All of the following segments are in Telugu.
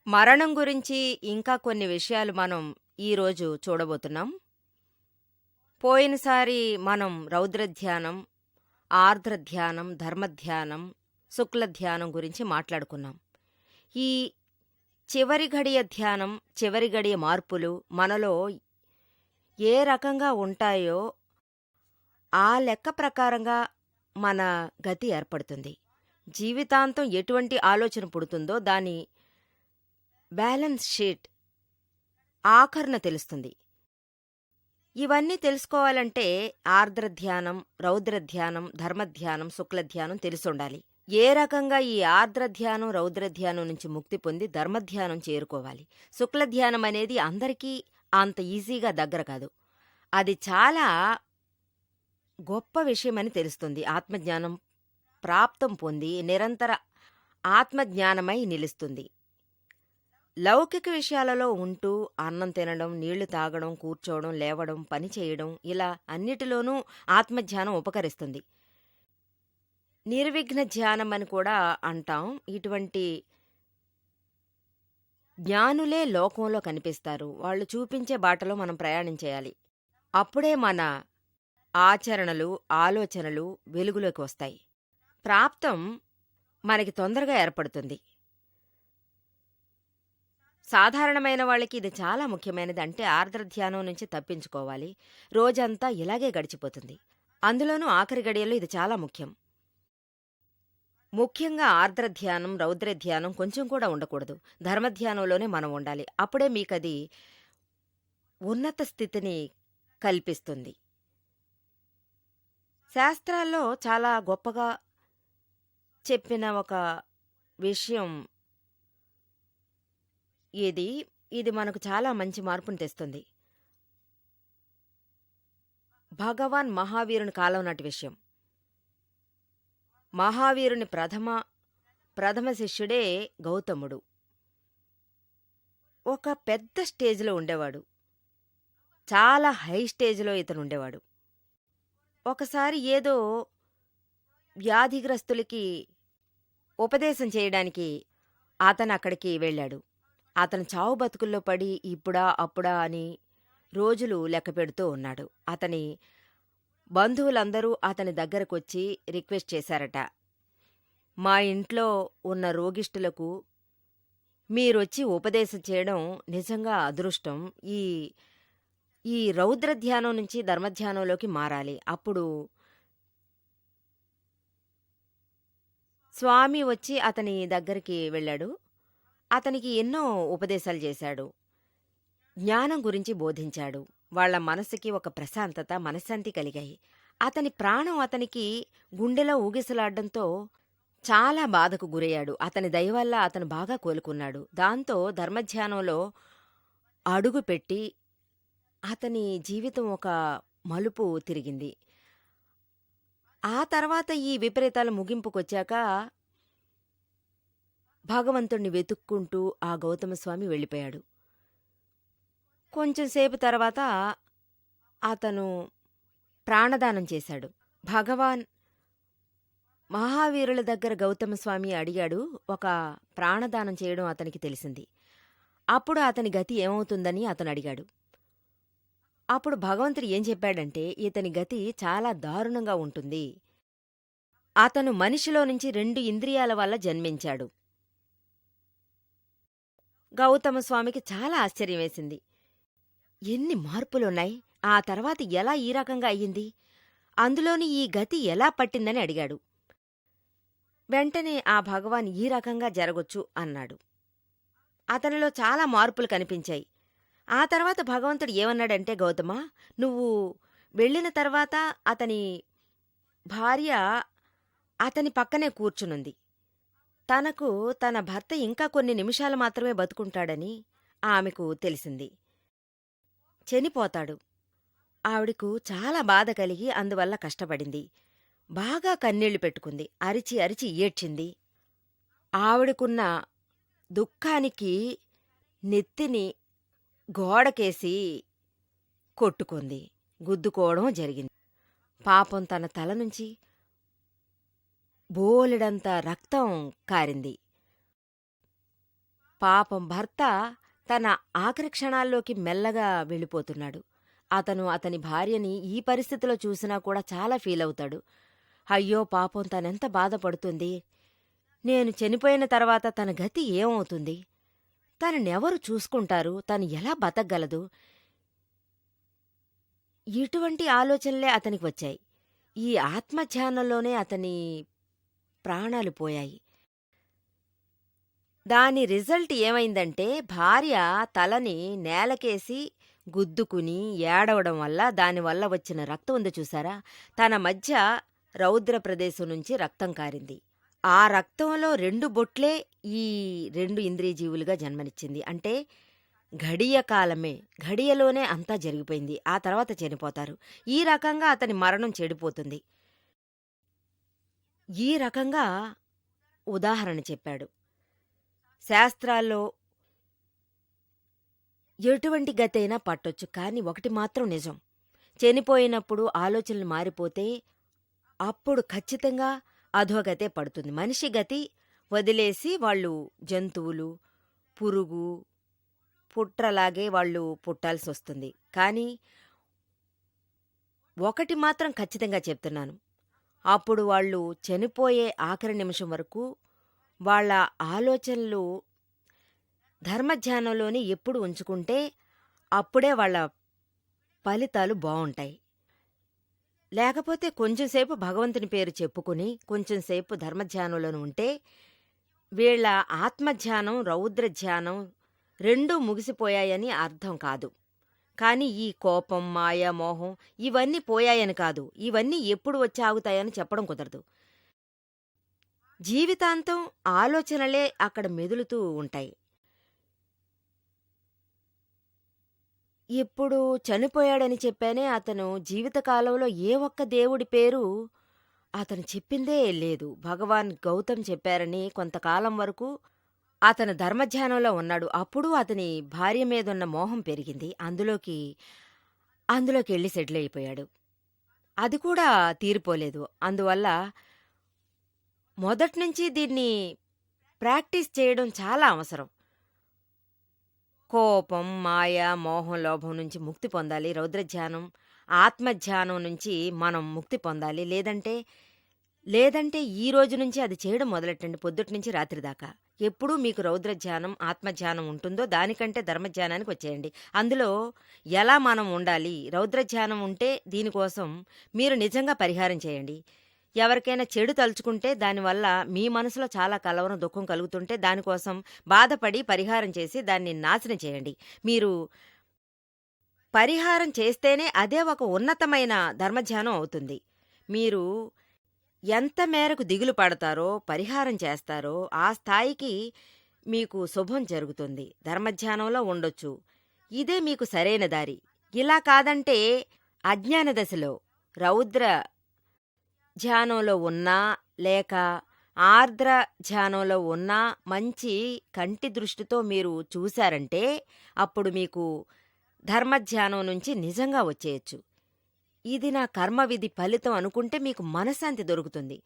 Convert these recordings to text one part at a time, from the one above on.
మరణం గురించి ఇంకా కొన్ని విషయాలు మనం ఈరోజు చూడబోతున్నాం. పోయినసారి మనం రౌద్రధ్యానం, ఆర్ద్రధ్యానం, ధర్మధ్యానం, శుక్లధ్యానం గురించి మాట్లాడుకున్నాం. ఈ చివరి ఘడియ ధ్యానం, చివరి ఘడియ మార్పులు మనలో ఏ రకంగా ఉంటాయో ఆ లెక్క ప్రకారంగా మన గతి ఏర్పడుతుంది. జీవితాంతం ఎటువంటి ఆలోచన పుడుతుందో దాని బ్యాలెన్స్ షీట్ ఆఖరున తెలుస్తుంది. ఇవన్నీ తెలుసుకోవాలంటే ఆర్ద్రధ్యానం, రౌద్రధ్యానం, ధర్మధ్యానం, శుక్లధ్యానం తెలిసుండాలి. ఏ రకంగా ఈ ఆర్ద్రధ్యానం, రౌద్రధ్యానం నుంచి ముక్తి పొంది ధర్మధ్యానం చేరుకోవాలి. శుక్లధ్యానం అనేది అందరికీ అంత ఈజీగా దగ్గర కాదు. అది చాలా గొప్ప విషయమని తెలుస్తుంది. ఆత్మజ్ఞానం ప్రాప్తం పొంది నిరంతర ఆత్మజ్ఞానమై నిలుస్తుంది. లౌకిక విషయాలలో ఉంటూ అన్నం తినడం, నీళ్లు తాగడం, కూర్చోవడం, లేవడం, పని చేయడం ఇలా అన్నిటిలోనూ ఆత్మధ్యానం ఉపకరిస్తుంది. నిర్విఘ్న ధ్యానం అని కూడా అంటాం. ఇటువంటి జ్ఞానులే లోకంలో కనిపిస్తారు. వాళ్ళు చూపించే బాటలో మనం ప్రయాణం చేయాలి. అప్పుడే మన ఆచరణలు, ఆలోచనలు వెలుగులోకి వస్తాయి. ప్రాప్తం మనకి తొందరగా ఏర్పడుతుంది. సాధారణమైన వాళ్ళకి ఇది చాలా ముఖ్యమైనది. అంటే ఆర్ద్రధ్యానం నుంచి తప్పించుకోవాలి. రోజంతా ఇలాగే గడిచిపోతుంది. అందులోనూ ఆఖరి గడియల్లో ఇది చాలా ముఖ్యం. ముఖ్యంగా ఆర్ద్రధ్యానం, రౌద్రధ్యానం కొంచెం కూడా ఉండకూడదు. ధర్మధ్యానంలోనే మనం ఉండాలి. అప్పుడే మీకది ఉన్నత స్థితిని కల్పిస్తుంది. శాస్త్రాల్లో చాలా గొప్పగా చెప్పిన ఒక విషయం ఇది మనకు చాలా మంచి మార్పును తెస్తుంది. భగవాన్ మహావీరుని కాలం నాటి విషయం. మహావీరుని ప్రథమ శిష్యుడే గౌతముడు. ఒక పెద్ద స్టేజ్లో ఉండేవాడు. చాలా హై స్టేజ్లో ఇతను ఉండేవాడు. ఒకసారి ఏదో వ్యాధిగ్రస్తులకి ఉపదేశం చేయడానికి అతను అక్కడికి వెళ్ళాడు. అతను చావు బతుకుల్లో పడి ఇప్పుడా అప్పుడా అని రోజులు లెక్కపెడుతూ ఉన్నాడు. అతని బంధువులందరూ అతని దగ్గరకొచ్చి రిక్వెస్ట్ చేశారట. మా ఇంట్లో ఉన్న రోగిష్ఠులకు మీరొచ్చి ఉపదేశం చేయడం నిజంగా అదృష్టం. ఈ రౌద్రధ్యానం నుంచి ధర్మధ్యానంలోకి మారాలి. అప్పుడు స్వామి వచ్చి అతని దగ్గరికి వెళ్ళాడు. అతనికి ఎన్నో ఉపదేశాలు చేశాడు. జ్ఞానం గురించి బోధించాడు. వాళ్ల మనసుకి ఒక ప్రశాంతత, మనశ్శాంతి కలిగాయి. అతని ప్రాణం అతనికి గుండెలో ఊగిసలాడ్డంతో చాలా బాధకు గురయ్యాడు. అతని దయవల్ల అతను బాగా కోలుకున్నాడు. దాంతో ధర్మధ్యానంలో అడుగుపెట్టి అతని జీవితం ఒక మలుపు తిరిగింది. ఆ తర్వాత ఈ విపరీతాల ముగింపుకొచ్చాక భగవంతుణ్ణి వెతుక్కుంటూ ఆ గౌతమస్వామి వెళ్ళిపోయాడు. కొంచెంసేపు తర్వాత అతను ప్రాణదానం చేశాడు. భగవాన్ మహావీరుల దగ్గర గౌతమస్వామి అడిగాడు. ఒక ప్రాణదానం చేయడం అతనికి తెలిసింది. అప్పుడు అతని గతి ఏమవుతుందని అతను అడిగాడు. అప్పుడు భగవంతుడు ఏం చెప్పాడంటే, ఇతని గతి చాలా దారుణంగా ఉంటుంది. అతను మనిషిలో నుంచి 2 ఇంద్రియాల వల్ల జన్మించాడు. గౌతమస్వామికి చాలా ఆశ్చర్యం వేసింది. ఎన్ని మార్పులున్నాయి! ఆ తర్వాత ఎలా ఈ రకంగా అయ్యింది? అందులోని ఈ గతి ఎలా పట్టిందని అడిగాడు. వెంటనే ఆ భగవాన్ ఈ రకంగా జరగొచ్చు అన్నాడు. అతనిలో చాలా మార్పులు కనిపించాయి. ఆ తర్వాత భగవంతుడు ఏమన్నాడంటే, గౌతమా, నువ్వు వెళ్ళిన తర్వాత అతని భార్య అతని పక్కనే కూర్చునుంది. తనకు తన భర్త ఇంకా కొన్ని నిమిషాలు మాత్రమే బతుకుంటాడని ఆమెకు తెలిసింది. చనిపోతాడు. ఆవిడకు చాలా బాధ కలిగి అందువల్ల కష్టపడింది. బాగా కన్నీళ్లు పెట్టుకుంది. అరిచి అరిచి ఏడ్చింది. ఆవిడకున్న దుఃఖానికి నెత్తిని గోడకేసి కొట్టుకుంది. గుద్దుకోవడం జరిగింది. పాపం తన తల నుంచి బోలెడంత రక్తం కారింది. పాపం భర్త తన ఆఖరి క్షణాల్లోకి మెల్లగా వెళ్ళిపోతున్నాడు. అతని భార్యని ఈ పరిస్థితిలో చూసినా కూడా చాలా ఫీలవుతాడు. అయ్యో పాపం తనెంత బాధపడుతుంది. నేను చనిపోయిన తర్వాత తన గతి ఏమవుతుంది? తననెవరు చూసుకుంటారు? తను ఎలా బతకగలదు? ఇటువంటి ఆలోచనలే అతనికి వచ్చాయి. ఈ ఆత్మధ్యానంలోనే అతని ప్రాణాలు పోయాయి. దాని రిజల్ట్ ఏమైందంటే భార్య తలని నేలకేసి గుద్దుకుని ఏడవడం వల్ల దానివల్ల వచ్చిన రక్తం ఉంది చూసారా, తన మధ్య రౌద్ర ప్రదేశం నుంచి రక్తం కారింది. ఆ రక్తంలో 2 బొట్లే ఈ 2 ఇంద్రియజీవులుగా జన్మనిచ్చింది. అంటే ఘడియ కాలమే, ఘడియలోనే అంతా జరిగిపోయింది. ఆ తర్వాత చనిపోతారు. ఈ రకంగా అతని మరణం చెడిపోతుంది. ఈ రకంగా ఉదాహరణ చెప్పాడు. శాస్త్రాల్లో ఎటువంటి గతైనా పట్టొచ్చు, కానీ ఒకటి మాత్రం నిజం. చనిపోయినప్పుడు ఆలోచనలు మారిపోతే అప్పుడు ఖచ్చితంగా అధోగతే పడుతుంది. మనిషి గతి వదిలేసి వాళ్ళు జంతువులు, పురుగు, పుట్రలాగే వాళ్ళు పుట్టాల్సొస్తుంది. కానీ ఒకటి మాత్రం ఖచ్చితంగా చెప్తున్నాను, అప్పుడు వాళ్ళు చనిపోయే ఆఖరి నిమిషం వరకు వాళ్ళ ఆలోచనలు ధర్మధ్యానంలోనే ఎప్పుడు ఉంచుకుంటే అప్పుడే వాళ్ళ ఫలితాలు బావుంటాయి. లేకపోతే కొంచెంసేపు భగవంతుని పేరు చెప్పుకుని కొంచెంసేపు ధర్మధ్యానంలోనే ఉంటే వీళ్ళ ఆత్మధ్యానం, రౌద్రధ్యానం 2 ముగిసిపోయాయని అర్థం కాదు. కానీ ఈ కోపం, మాయ, మోహం ఇవన్నీ పోయాయని కాదు. ఇవన్నీ ఎప్పుడు వచ్చి ఆగుతాయని చెప్పడం కుదరదు. జీవితాంతం ఆలోచనలే అక్కడ మెదులుతూ ఉంటాయి. ఇప్పుడు చనిపోయాడని చెప్పానే, అతను జీవితకాలంలో ఏ ఒక్క దేవుడి పేరు అతను చెప్పిందే లేదు. భగవాన్ గౌతమ్ చెప్పారని కొంతకాలం వరకు అతను ధర్మధ్యానంలో ఉన్నాడు. అప్పుడు అతని భార్య మీదున్న మోహం పెరిగింది. అందులోకెళ్ళి సెటిల్ అయిపోయాడు. అది కూడా తీరిపోలేదు. అందువల్ల మొదట్నుంచి దీన్ని ప్రాక్టీస్ చేయడం చాలా అవసరం. కోపం, మాయ, మోహం, లోభం నుంచి ముక్తి పొందాలి. రౌద్రధ్యానం, ఆత్మధ్యానం నుంచి మనం ముక్తి పొందాలి. లేదంటే ఈ రోజు నుంచి అది చేయడం మొదలెట్టండి. పొద్దుట్నుంచి రాత్రి దాకా ఎప్పుడూ మీకు రౌద్రధ్యానం, ఆత్మధ్యానం ఉంటుందో దానికంటే ధర్మధ్యానానికి వచ్చేయండి. అందులో ఎలా మనం ఉండాలి, రౌద్రధ్యానం ఉంటే దీనికోసం మీరు నిజంగా పరిహారం చేయండి. ఎవరికైనా చెడు తలుచుకుంటే దానివల్ల మీ మనసులో చాలా కలవరం, దుఃఖం కలుగుతుంటే దానికోసం బాధపడి పరిహారం చేసి దాన్ని నాశనం చేయండి. మీరు పరిహారం చేస్తేనే అదే ఒక ఉన్నతమైన ధర్మధ్యానం అవుతుంది. మీరు ఎంత మేరకు దిగులు పడతారో, పరిహారం చేస్తారో ఆ స్థాయికి మీకు శుభం జరుగుతుంది. ధర్మధ్యానంలో ఉండొచ్చు. ఇదే మీకు సరైన దారి. ఇలా కాదంటే అజ్ఞాన దశలో రౌద్ర ధ్యానంలో ఉన్నా లేక ఆర్ద్ర ధ్యానంలో ఉన్నా మంచి కంటి దృష్టితో మీరు చూశారంటే అప్పుడు మీకు ధర్మధ్యానం నుంచి నిజంగా వచ్చేయచ్చు. ఇది నా కర్మవిధి ఫలితం అనుకుంటే మీకు మనశ్శాంతి దొరుకుతుంది.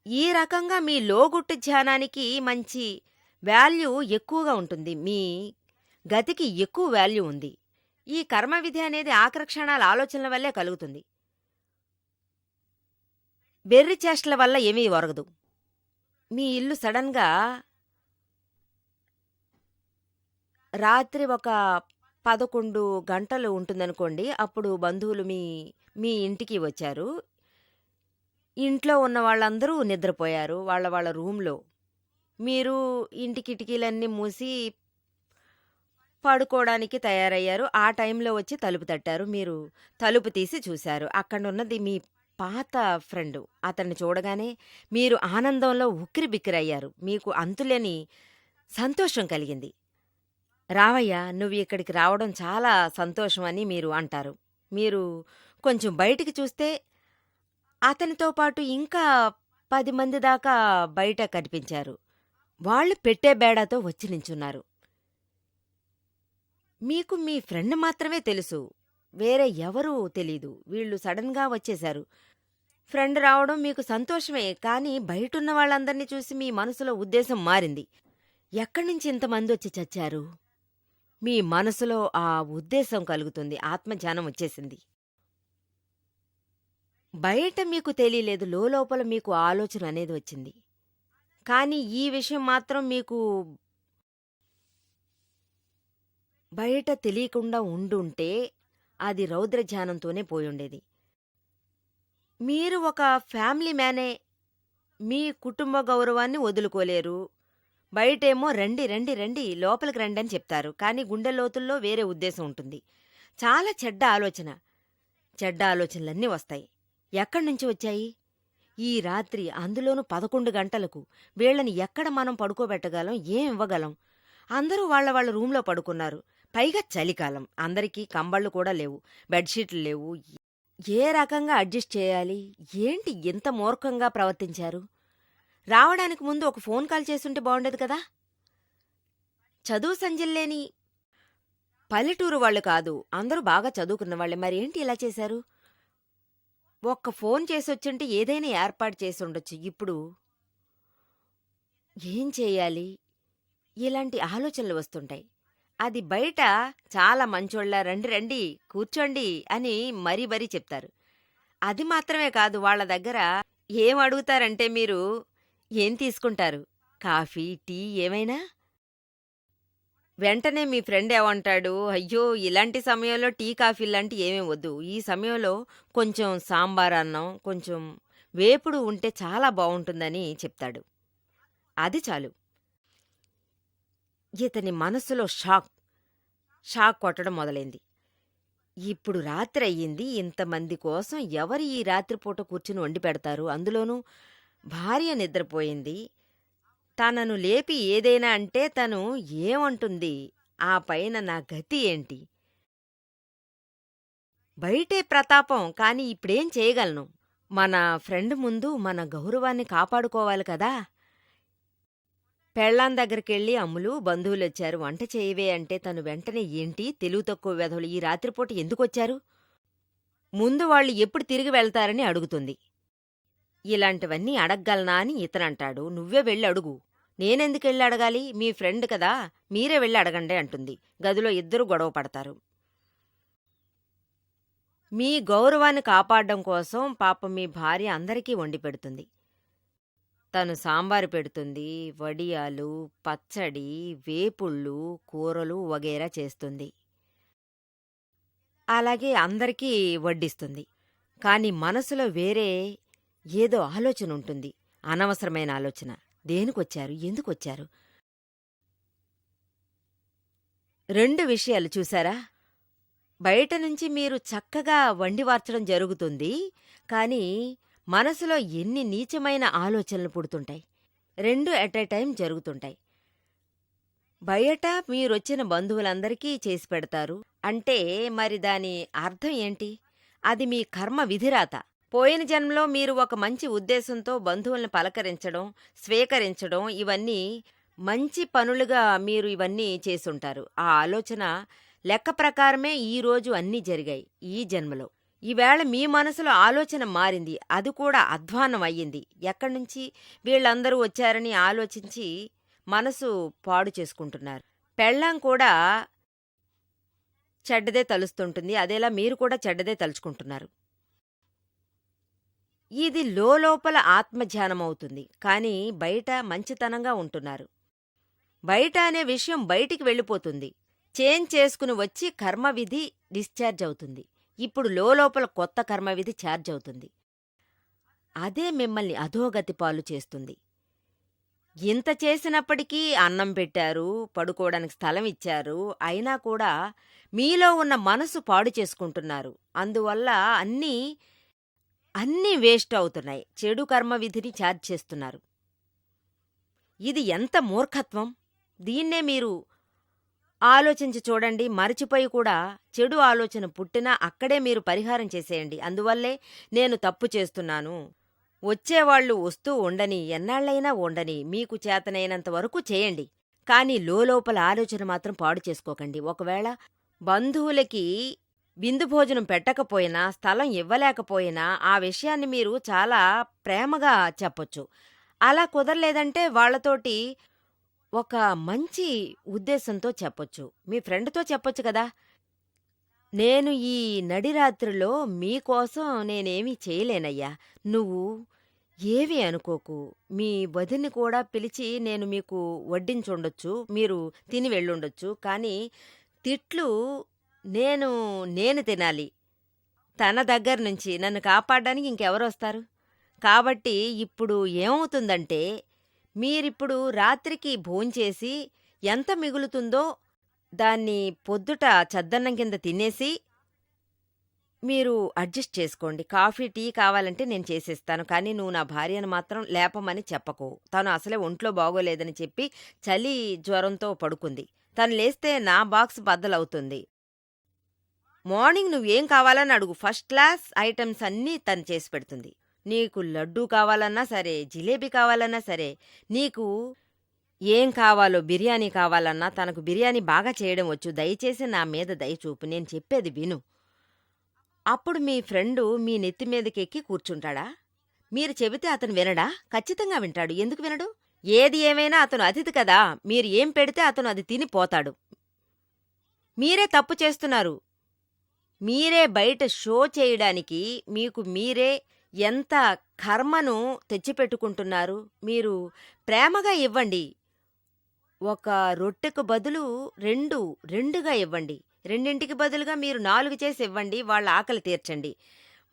ఈ రకంగా మీ లోగుట్టు ధ్యానానికి మంచి వాల్యూ ఎక్కువగా ఉంటుంది. మీ గతికి ఎక్కువ వాల్యూ ఉంది. ఈ కర్మవిధి అనేది ఆఖరి క్షణాల ఆలోచనల వల్లే కలుగుతుంది. బెర్రి చేష్టల వల్ల ఏమీ ఒరగదు. మీ ఇల్లు సడన్గా రాత్రి ఒక 11 గంటలు ఉంటుందనుకోండి. అప్పుడు బంధువులు మీ ఇంటికి వచ్చారు. ఇంట్లో ఉన్న వాళ్ళందరూ నిద్రపోయారు వాళ్ళ రూంలో. మీరు ఇంటి కిటికీలన్నీ మూసి పడుకోవడానికి తయారయ్యారు. ఆ టైంలో వచ్చి తలుపు తట్టారు. మీరు తలుపు తీసి చూశారు. అక్కడున్నది మీ పాత ఫ్రెండు. అతన్ని చూడగానే మీరు ఆనందంలో ఉక్కిరిబిక్కిరయ్యారు. మీకు అంతులేని సంతోషం కలిగింది. రావయ్యా, నువ్వు ఇక్కడికి రావడం చాలా సంతోషం అని మీరు అంటారు. మీరు కొంచెం బయటికి చూస్తే అతనితో పాటు ఇంకా 10 మంది దాకా బయట కనిపించారు. వాళ్ళు పెట్టే బేడాతో వచ్చి నించున్నారు. మీకు మీ ఫ్రెండ్ మాత్రమే తెలుసు, వేరే ఎవరూ తెలీదు. వీళ్ళు సడన్గా వచ్చేశారు. ఫ్రెండ్ రావడం మీకు సంతోషమే, కానీ బయటున్న వాళ్ళందర్నీ చూసి మీ మనసులో ఉద్దేశం మారింది. ఎక్కడ్నుంచి ఇంతమందొచ్చి చచ్చారు? మీ మనసులో ఆ ఉద్దేశం కలుగుతుంది. ఆత్మజ్ఞానం వచ్చేసింది. బయట మీకు తెలీలేదు. లోలోపల మీకు ఆలోచన అనేది వచ్చింది. కానీ ఈ విషయం మాత్రం మీకు బయట తెలియకుండా ఉండుంటే అది రౌద్ర ధ్యానంతోనే పోయుండేది. మీరు ఒక ఫ్యామిలీ మ్యానే. మీ కుటుంబ గౌరవాన్ని వదులుకోలేరు. బయటేమో రండి రండి రండి లోపలికి రండి అని చెప్తారు. కానీ గుండె లోతుల్లో వేరే ఉద్దేశం ఉంటుంది. చాలా చెడ్డ ఆలోచన. చెడ్డ ఆలోచనలన్నీ వస్తాయి. ఎక్కడ్నుంచి వచ్చాయి? ఈ రాత్రి, అందులోనూ 11 గంటలకు. వీళ్ళని ఎక్కడ మనం పడుకోబెట్టగలం? ఏం ఇవ్వగలం? అందరూ వాళ్ళ వాళ్ళ రూంలో పడుకున్నారు. పైగా చలికాలం. అందరికీ కంబళ్ళు కూడా లేవు. బెడ్షీట్లు లేవు. ఏ రకంగా అడ్జస్ట్ చేయాలి? ఏంటి ఇంత మూర్ఖంగా ప్రవర్తించారు? రావడానికి ముందు ఒక ఫోన్ కాల్ చేసుంటే బావుండేది కదా! చదువు సంధ్యల్లేని పల్లెటూరు వాళ్ళు కాదు. అందరూ బాగా చదువుకున్న వాళ్ళే. మరేంటి ఇలా చేశారు? ఒక్క ఫోన్ చేసొచ్చుంటే ఏదైనా ఏర్పాటు చేసుండొచ్చు. ఇప్పుడు ఏం చేయాలి? ఇలాంటి ఆలోచనలు వస్తుంటాయి. అది బయట చాలా మంచోళ్ళ రండి రండి కూర్చోండి అని మరీ మరీ చెప్తారు. అది మాత్రమే కాదు, వాళ్ళ దగ్గర ఏం అడుగుతారంటే మీరు ఏం తీసుకుంటారు? కాఫీ, టీ ఏమైనా? వెంటనే మీ ఫ్రెండ్ ఏమంటాడు, అయ్యో ఇలాంటి సమయంలో టీ కాఫీలాంటి ఏమీ వద్దు. ఈ సమయంలో కొంచెం సాంబార్ అన్నం, కొంచెం వేపుడు ఉంటే చాలా బావుంటుందని చెప్తాడు. అది చాలు. ఇతని మనసులో షాక్ కొట్టడం మొదలైంది. ఇప్పుడు రాత్రి అయ్యింది. ఇంతమంది కోసం ఎవరు ఈ రాత్రిపూట కూర్చుని వండి పెడతారు? అందులోనూ భార్య నిద్రపోయింది. తనను లేపి ఏదైనా అంటే తను ఏమంటుంది? ఆ పైన నా గతి ఏంటి? బయటే ప్రతాపం. కాని ఇప్పుడేం చేయగలను? మన ఫ్రెండ్ ముందు మన గౌరవాన్ని కాపాడుకోవాలి కదా! పెళ్ళాం దగ్గరికెళ్ళి అమ్ములు, బంధువులొచ్చారు వంట చేయవే అంటే తను వెంటనే ఏంటి తెలివి తక్కువ వెధవలు ఈ రాత్రిపూట ఎందుకొచ్చారు? ముందు వాళ్ళు ఎప్పుడు తిరిగి వెళ్తారని అడుగుతుంది. ఇలాంటివన్నీ అడగ్గలనా అని ఇతనంటాడు. నువ్వే వెళ్ళి అడుగు. నేనెందుకెళ్ళి అడగాలి? మీ ఫ్రెండ్ కదా, మీరే వెళ్ళి అడగండి అంటుంది. గదిలో ఇద్దరు గొడవ పడతారు. మీ గౌరవాన్ని కాపాడ్డం కోసం పాపం మీ భార్య అందరికీ వండి పెడుతుంది. తను సాంబారు పెడుతుంది, వడియాలు, పచ్చడి, వేపుళ్ళు, కూరలు వగైరా చేస్తుంది. అలాగే అందరికీ వడ్డిస్తుంది. కాని మనసులో వేరే ఏదో ఆలోచనుంటుంది. అనవసరమైన ఆలోచన. దేనికొచ్చారు? ఎందుకొచ్చారు? 2 విషయాలు చూశారా? బయటనుంచి మీరు చక్కగా వండివార్చడం జరుగుతుంది. కానీ మనసులో ఎన్ని నీచమైన ఆలోచనలు పుడుతుంటాయి. 2 ఎట్ ఎ టైం జరుగుతుంటాయి. బయట మీరొచ్చిన బంధువులందరికీ చేసి పెడతారు అంటే మరి దాని అర్థం ఏంటి? అది మీ కర్మ విధిరాత. పోయిన జన్మలో మీరు ఒక మంచి ఉద్దేశంతో బంధువుల్ని పలకరించడం, స్వీకరించడం ఇవన్నీ మంచి పనులుగా మీరు ఇవన్నీ చేసుంటారు. ఆ ఆలోచన లెక్క ప్రకారమే ఈరోజు అన్నీ జరిగాయి ఈ జన్మలో. ఈవేళ మీ మనసులో ఆలోచన మారింది. అది కూడా అధ్వాన్నం అయ్యింది. ఎక్కడ్నుంచి వీళ్ళందరూ వచ్చారని ఆలోచించి మనసు పాడు చేసుకుంటున్నారు. పెళ్ళాం కూడా చెడ్డదే తలుస్తుంటుంది. అదేలా మీరు కూడా చెడ్డదే తలుచుకుంటున్నారు. ఇది లోలోపల ఆత్మధ్యానమవుతుంది. కానీ బయట మంచితనంగా ఉంటున్నారు. బయట అనే విషయం బయటికి వెళ్ళిపోతుంది. చేంజ్ చేసుకుని వచ్చి కర్మవిధి డిశ్చార్జ్ అవుతుంది. ఇప్పుడు లోలోపల కొత్త కర్మవిధి ఛార్జ్ అవుతుంది. అదే మిమ్మల్ని అధోగతి పాలు చేస్తుంది. ఇంత చేసినప్పటికీ అన్నం పెట్టారు, పడుకోవడానికి స్థలం ఇచ్చారు. అయినా కూడా మీలో ఉన్న మనసు పాడు చేసుకుంటున్నారు. అందువల్ల అన్నీ వేస్ట్ అవుతున్నాయి. చెడు కర్మవిధిని ఛార్జ్ చేస్తున్నారు. ఇది ఎంత మూర్ఖత్వం! దీన్నే మీరు ఆలోచించి చూడండి. మరచిపోయి కూడా చెడు ఆలోచన పుట్టినా అక్కడే మీరు పరిహారం చేసేయండి. అందువల్లే నేను తప్పు చేస్తున్నాను. వచ్చేవాళ్లు వస్తూ ఉండని, ఎన్నాళ్లైనా ఉండని, మీకు చేతనైనంత వరకు చేయండి. కాని లోలోపల ఆలోచన మాత్రం పాడు చేసుకోకండి. ఒకవేళ బంధువులకి విందు భోజనం పెట్టకపోయినా, స్థలం ఇవ్వలేకపోయినా ఆ విషయాన్ని మీరు చాలా ప్రేమగా చెప్పొచ్చు. అలా కుదరలేదంటే వాళ్లతోటి ఒక మంచి ఉద్దేశంతో చెప్పొచ్చు. మీ ఫ్రెండ్‌తో చెప్పొచ్చు కదా! నేను ఈ నడిరాత్రిలో మీకోసం నేనేమీ చేయలేనయ్యా. నువ్వు ఏమీ అనుకోకు. మీ వదిన్ని కూడా పిలిచి నేను మీకు వడ్డించుండొచ్చు. మీరు తిని వెళ్ళుండొచ్చు. కానీ తిట్లు నేను నేను తినాలి. తన దగ్గర నుంచి నన్ను కాపాడడానికి ఇంకెవరొస్తారు? కాబట్టి ఇప్పుడు ఏమవుతుందంటే, మీరిప్పుడు రాత్రికి భోంచేసి ఎంత మిగులుతుందో దాన్ని పొద్దుట చద్దన్నం కింద తినేసి మీరు అడ్జస్ట్ చేసుకోండి. కాఫీ, టీ కావాలంటే నేను చేసిస్తాను. కానీ నువ్వు నా భార్యను మాత్రం లేపమని చెప్పకు. తను అసలే ఒంట్లో బాగోలేదని చెప్పి చలి జ్వరంతో పడుకుంది. తను లేస్తే నా బాక్స్ బద్దలవుతుంది. మార్నింగ్ నువ్వేం కావాలని అడుగు. ఫస్ట్ క్లాస్ ఐటమ్స్ అన్నీ తను చేసి పెడుతుంది. నీకు లడ్డూ కావాలన్నా సరే, జిలేబీ కావాలన్నా సరే, నీకు ఏం కావాలో బిర్యానీ కావాలన్నా తనకు బిర్యానీ బాగా చేయడం వచ్చు. దయచేసి నా మీద దయ చూపు. నేను చెప్పేది విను. అప్పుడు మీ ఫ్రెండు మీ నెత్తి మీదకెక్కి కూర్చుంటాడా? మీరు చెబితే అతను వినడా? ఖచ్చితంగా వింటాడు. ఎందుకు వినడు? ఏది ఏమైనా అతను అతిథి కదా! మీరు ఏం పెడితే అతను అది తిని పోతాడు. మీరే తప్పు చేస్తున్నారు. మీరే బయట షో చేయడానికి మీకు మీరే ఎంత కర్మను తెచ్చిపెట్టుకుంటున్నారు. మీరు ప్రేమగా ఇవ్వండి. ఒక రొట్టెకు బదులు రెండుగా ఇవ్వండి. రెండింటికి బదులుగా మీరు 4 చేసి ఇవ్వండి. వాళ్ళ ఆకలి తీర్చండి.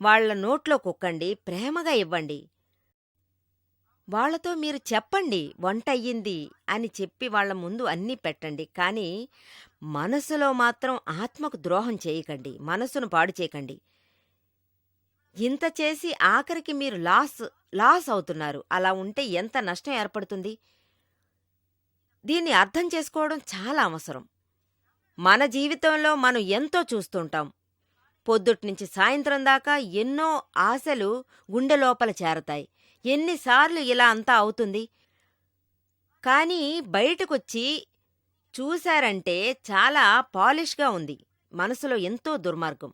వాళ్ళ నోట్లో కుక్కండి. ప్రేమగా ఇవ్వండి. వాళ్ళతో మీరు చెప్పండి వంటయ్యింది అని చెప్పి వాళ్ళ ముందు అన్నీ పెట్టండి. కానీ మనసులో మాత్రం ఆత్మకు ద్రోహం చేయకండి. మనసును పాడు చేయకండి. ఇంత చేసి ఆఖరికి మీరు లాస్ అవుతున్నారు. అలా ఉంటే ఎంత నష్టం ఏర్పడుతుంది? దీన్ని అర్థం చేసుకోవడం చాలా అవసరం. మన జీవితంలో మనం ఎంతో చూస్తుంటాం. పొద్దుట్నుంచి సాయంత్రం దాకా ఎన్నో ఆశలు గుండె లోపల చేరతాయి. ఎన్నిసార్లు ఇలా అంతా అవుతుంది? కానీ బయటకొచ్చి చూశారంటే చాలా పాలిష్గా ఉంది. మనసులో ఎంతో దుర్మార్గం.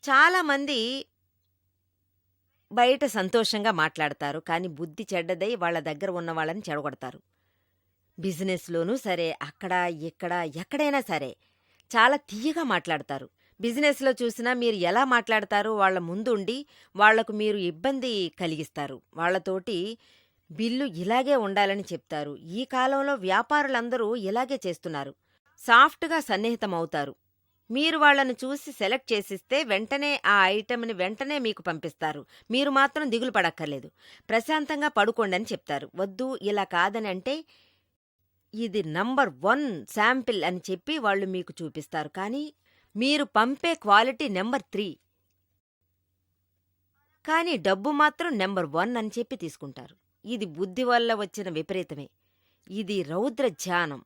చాలామంది బయట సంతోషంగా మాట్లాడతారు. కానీ బుద్ధి చెడ్డదై వాళ్ళ దగ్గర ఉన్న వాళ్ళని చెడగొడతారు. బిజినెస్లోనూ సరే, అక్కడ ఇక్కడ ఎక్కడైనా సరే చాలా తియ్యగా మాట్లాడతారు. బిజినెస్లో చూసినా మీరు ఎలా మాట్లాడతారో వాళ్ళ ముందుండి వాళ్లకు మీరు ఇబ్బంది కలిగిస్తారు. వాళ్లతోటి బిల్లు ఇలాగే ఉండాలని చెప్తారు. ఈ కాలంలో వ్యాపారులందరూ ఇలాగే చేస్తున్నారు. సాఫ్ట్గా సన్నిహితమవుతారు. మీరు వాళ్లను చూసి సెలెక్ట్ చేసిస్తే వెంటనే ఆ ఐటెంని వెంటనే మీకు పంపిస్తారు. మీరు మాత్రం దిగులు పడక్కర్లేదు. ప్రశాంతంగా పడుకోండి అని చెప్తారు. వద్దు ఇలా కాదని అంటే ఇది నంబర్ 1 శాంపిల్ అని చెప్పి వాళ్ళు మీకు చూపిస్తారు. కానీ మీరు పంపే క్వాలిటీ నెంబర్ 3. కానీ డబ్బు మాత్రం నెంబర్ 1 అని చెప్పి తీసుకుంటారు. ఇది బుద్ధి వల్ల వచ్చిన విపరీతమే. ఇది రౌద్రధ్యానం.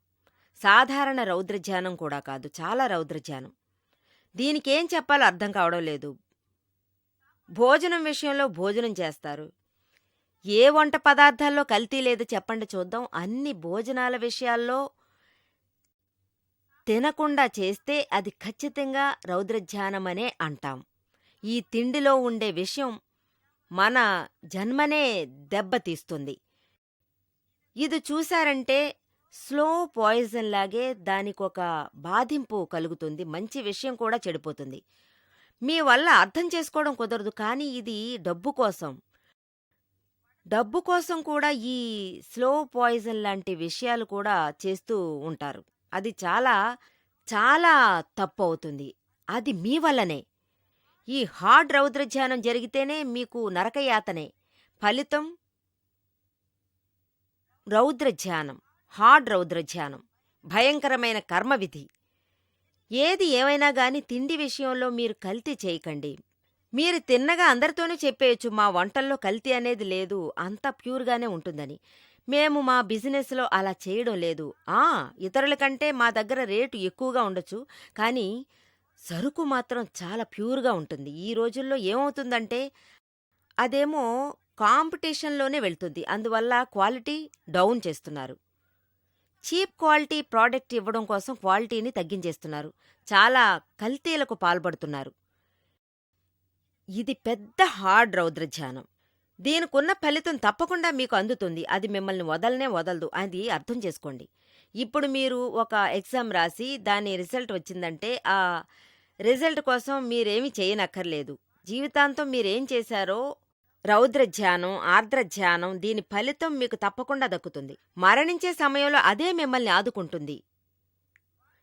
సాధారణ రౌద్రధ్యానం కూడా కాదు, చాలా రౌద్రధ్యానం. దీనికేం చెప్పాలో అర్థం కావడం లేదు. భోజనం విషయంలో భోజనం చేస్తారు. ఏ వంట పదార్థాల్లో కల్తీ లేదు చెప్పండి చూద్దాం. అన్ని భోజనాల విషయాల్లో తినకుండా చేస్తే అది ఖచ్చితంగా రౌద్రధ్యానమనే అంటాం. ఈ తిండిలో ఉండే విషయం మన జన్మనే దెబ్బతీస్తుంది. ఇది చూశారంటే స్లో పాయిజన్ లాగే దానికొక బాధింపు కలుగుతుంది. మంచి విషయం కూడా చెడిపోతుంది. మీ వల్ల అర్థం చేసుకోవడం కుదరదు. కానీ ఇది డబ్బు కోసం కూడా ఈ స్లో పాయిజన్ లాంటి విషయాలు కూడా చేస్తూ ఉంటారు. అది చాలా చాలా తప్పు అవుతుంది. అది మీ వల్లనే. ఈ హార్డ్ రౌద్రధ్యానం జరిగితేనే మీకు నరకయాతనే. ఫలితం రౌద్రధ్యానం, హార్డ్ రౌద్రధ్యానం, భయంకరమైన కర్మవిధి. ఏది ఏమైనా గాని తిండి విషయంలో మీరు కల్తీ చేయకండి. మీరు తిన్నగా అందరితోనూ చెప్పేయచ్చు, మా వంటల్లో కల్తీ అనేది లేదు, అంతా ప్యూర్గానే ఉంటుందని. మేము మా బిజినెస్లో అలా చేయడం లేదు. ఇతరుల కంటే మా దగ్గర రేటు ఎక్కువగా ఉండొచ్చు, కానీ సరుకు మాత్రం చాలా ప్యూర్గా ఉంటుంది. ఈ రోజుల్లో ఏమవుతుందంటే అదేమో కాంపిటీషన్లోనే వెళ్తుంది. అందువల్ల క్వాలిటీ డౌన్ చేస్తున్నారు. చీప్ క్వాలిటీ ప్రోడక్ట్ ఇవ్వడం కోసం క్వాలిటీని తగ్గించేస్తున్నారు. చాలా కల్తీలకు పాల్పడుతున్నారు. ఇది పెద్ద హార్డ్ రౌద్రధ్యానం. దీనికున్న ఫలితం తప్పకుండా మీకు అందుతుంది. అది మిమ్మల్ని వదలనే వదలదు. అది అర్థం చేసుకోండి. ఇప్పుడు మీరు ఒక ఎగ్జామ్ రాసి దాని రిజల్ట్ వచ్చిందంటే, ఆ రిజల్ట్ కోసం మీరేమీ చేయనక్కర్లేదు. జీవితాంతం మీరేం చేశారో రౌద్ర ధ్యానం, ఆర్ద్ర ధ్యానం దీని ఫలితం మీకు తప్పకుండా దక్కుతుంది. మరణించే సమయంలో అదే మిమ్మల్ని ఆదుకుంటుంది.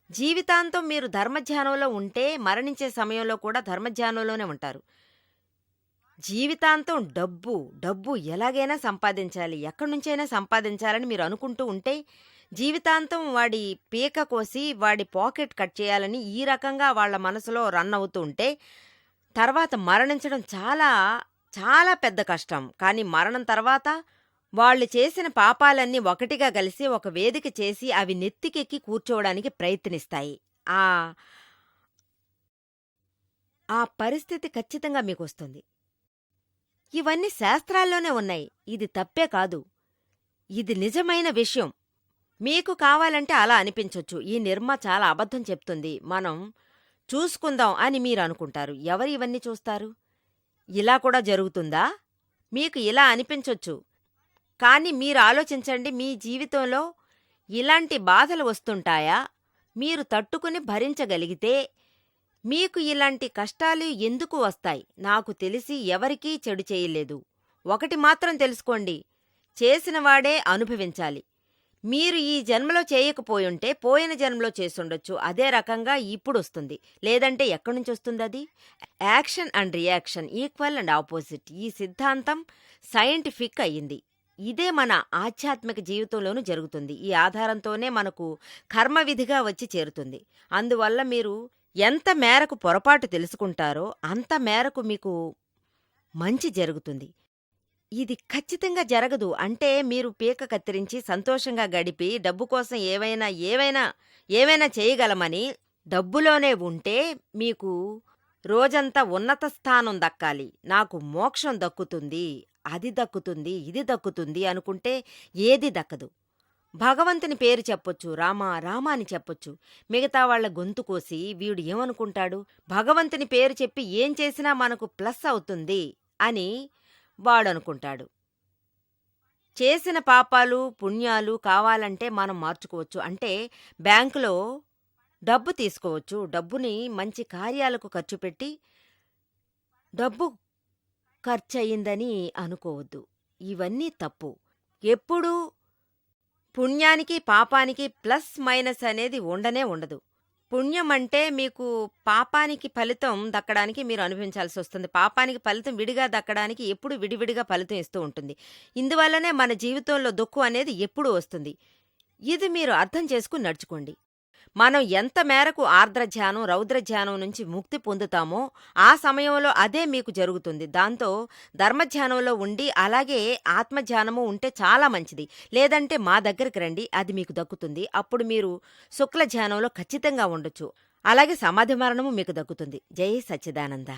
జీవితాంతం మీరు ధర్మధ్యానంలో ఉంటే మరణించే సమయంలో కూడా ధర్మధ్యానంలోనే ఉంటారు. జీవితాంతం డబ్బు, డబ్బు ఎలాగైనా సంపాదించాలి, ఎక్కడి నుంచైనా సంపాదించాలని మీరు అనుకుంటూ ఉంటే, జీవితాంతం వాడి పీక కోసి వాడి పాకెట్ కట్ చేయాలని ఈ రకంగా వాళ్ళ మనసులో రన్ అవుతూ ఉంటే, తర్వాత మరణించడం చాలా చాలా పెద్ద కష్టం. కానీ మరణం తర్వాత వాళ్ళు చేసిన పాపాలన్నీ ఒకటిగా కలిసి ఒక వేదిక చేసి అవి నెత్తికెక్కి కూర్చోవడానికి ప్రయత్నిస్తాయి. ఆ ఆ పరిస్థితి ఖచ్చితంగా మీకొస్తుంది. ఇవన్నీ శాస్త్రాల్లోనే ఉన్నాయి. ఇది తప్పే కాదు. ఇది నిజమైన విషయం. మీకు కావాలంటే అలా అనిపించొచ్చు. ఈ నిర్మ చాలా అబద్ధం చెప్తుంది, మనం చూసుకుందాం అని మీరనుకుంటారు. ఎవరు ఇవన్నీ చూస్తారు? ఇలా కూడా జరుగుతుందా? మీకు ఇలా అనిపించొచ్చు. కానీ మీరు ఆలోచించండి, మీ జీవితంలో ఇలాంటి బాధలు వస్తుంటాయా? మీరు తట్టుకుని భరించగలిగితే మీకు ఇలాంటి కష్టాలు ఎందుకు వస్తాయి? నాకు తెలిసి ఎవరికీ చెడు చేయలేదు. ఒకటి మాత్రం తెలుసుకోండి, చేసినవాడే అనుభవించాలి. మీరు ఈ జన్మలో చేయకపోయుంటే పోయిన జన్మలో చేసుండొచ్చు. అదే రకంగా ఇప్పుడొస్తుంది. లేదంటే ఎక్కడ్నుంచొస్తుందది? Action and reaction equal and opposite. ఈ సిద్ధాంతం సైంటిఫిక్ అయ్యింది. ఇదే మన ఆధ్యాత్మిక జీవితంలోనూ జరుగుతుంది. ఈ ఆధారంతోనే మనకు కర్మవిధిగా వచ్చి చేరుతుంది. అందువల్ల మీరు ఎంత మేరకు పొరపాటు తెలుసుకుంటారో అంత మేరకు మీకు మంచి జరుగుతుంది. ఇది ఖచ్చితంగా జరగదు అంటే మీరు పీక కత్తిరించి సంతోషంగా గడిపి డబ్బు కోసం ఏవైనా చేయగలమని డబ్బులోనే ఉంటే మీకు రోజంతా ఉన్నత స్థానం దక్కాలి, నాకు మోక్షం దక్కుతుంది, అది దక్కుతుంది, ఇది దక్కుతుంది అనుకుంటే ఏది దక్కదు. భగవంతుని పేరు చెప్పొచ్చు, రామ రామ అని చెప్పొచ్చు. మిగతా వాళ్ల గొంతు కోసి వీడు ఏమనుకుంటాడు, భగవంతుని పేరు చెప్పి ఏం చేసినా మనకు ప్లస్ అవుతుంది అని వాడనుకుంటాడు. చేసిన పాపాలు పుణ్యాలు కావాలంటే మనం మార్చుకోవచ్చు. అంటే బ్యాంకులో డబ్బు తీసుకోవచ్చు. డబ్బుని మంచి కార్యాలకు ఖర్చు పెట్టి డబ్బు ఖర్చయిందని అనుకోవద్దు. ఇవన్నీ తప్పు. ఎప్పుడూ పుణ్యానికి పాపానికి ప్లస్ మైనస్ అనేది ఉండనే ఉండదు. పుణ్యం అంటే మీకు పాపానికి ఫలితం దక్కడానికి మీరు అనుభవించాల్సి వస్తుంది. పాపానికి ఫలితం విడిగా దక్కడానికి ఎప్పుడు విడివిడిగా ఫలితం ఇస్తూ ఉంటుంది. ఇందువల్లనే మన జీవితంలో దుఃఖం అనేది ఎప్పుడూ వస్తుంది. ఇది మీరు అర్థం చేసుకుని నడుచుకోండి. మనం ఎంత మేరకు ఆర్ద్రధ్యానం రౌద్రధ్యానం నుంచి ముక్తి పొందుతామో ఆ సమయంలో అదే మీకు జరుగుతుంది. దాంతో ధర్మధ్యానంలో ఉండి అలాగే ఆత్మధ్యానము ఉంటే చాలా మంచిది. లేదంటే మా దగ్గరికి రండి, అది మీకు దక్కుతుంది. అప్పుడు మీరు శుక్ల ధ్యానంలో ఖచ్చితంగా ఉండొచ్చు. అలాగే సమాధి మరణము మీకు దక్కుతుంది. జై సచ్చిదానంద.